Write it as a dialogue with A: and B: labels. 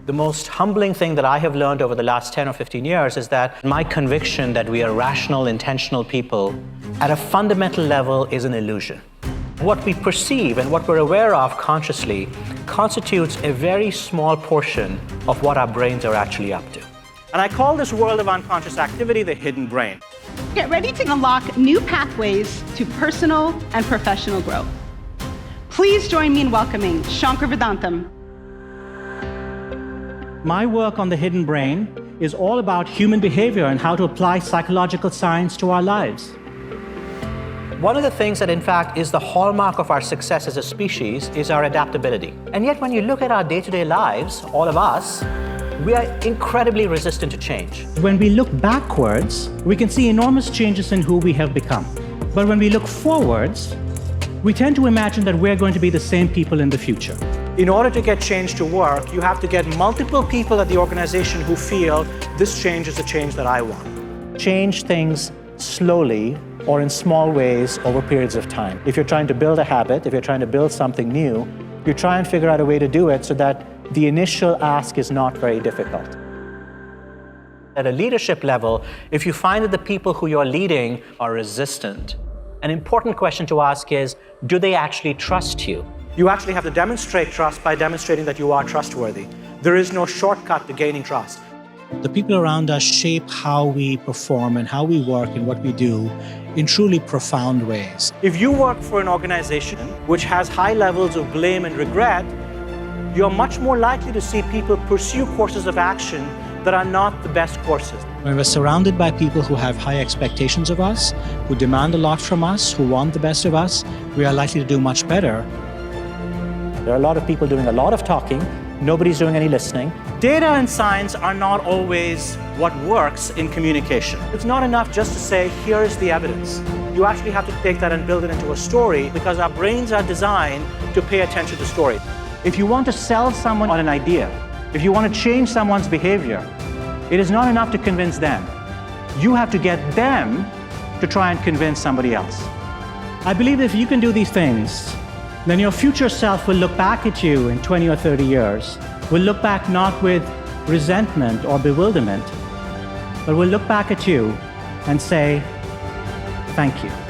A: The most humbling thing that I have learned over the last 10 or 15 years is that my conviction that we are rational, intentional people at a fundamental level is an illusion. What we perceive and what we're aware of consciously constitutes a very small portion of what our brains are actually up to. And I call this world of unconscious activity the hidden brain.
B: Get ready to unlock new pathways to personal and professional growth. Please join me in welcoming Shankar Vedantam.
C: My work on the hidden brain is all about human behavior and how to apply psychological science to our lives.
A: One of the things that, in fact, is the hallmark of our success as a species is our adaptability. And yet, when you look at our day-to-day lives, all of us, we are incredibly resistant to change.
C: When we look backwards, we can see enormous changes in who we have become. But when we look forwards, we tend to imagine that we're going to be the same people in the future.
A: In order to get change to work, you have to get multiple people at the organization who feel this change is the change that I want.
C: Change things slowly or in small ways over periods of time. If you're trying to build a habit, if you're trying to build something new, you try and figure out a way to do it so that the initial ask is not very difficult. At a leadership level, if you find that the people who you're leading are resistant, an important question to ask is, do they actually trust you?
A: You actually have to demonstrate trust by demonstrating that you are trustworthy. There is no shortcut to gaining trust.
C: The people around us shape how we perform and how we work and what we do in truly profound ways.
A: If you work for an organization which has high levels of blame and regret, you're much more likely to see people pursue courses of action that are not the best courses.
C: When we're surrounded by people who have high expectations of us, who demand a lot from us, who want the best of us, we are likely to do much better. There are a lot of people doing a lot of talking. Nobody's doing any listening.
A: Data and science are not always what works in communication. It's not enough just to say, here is the evidence. You actually have to take that and build it into a story because our brains are designed to pay attention to story.
C: If you want to sell someone on an idea, if you want to change someone's behavior, it is not enough to convince them. You have to get them to try and convince somebody else. I believe that if you can do these things, then your future self will look back at you in 20 or 30 years, will look back not with resentment or bewilderment, but will look back at you and say, thank you.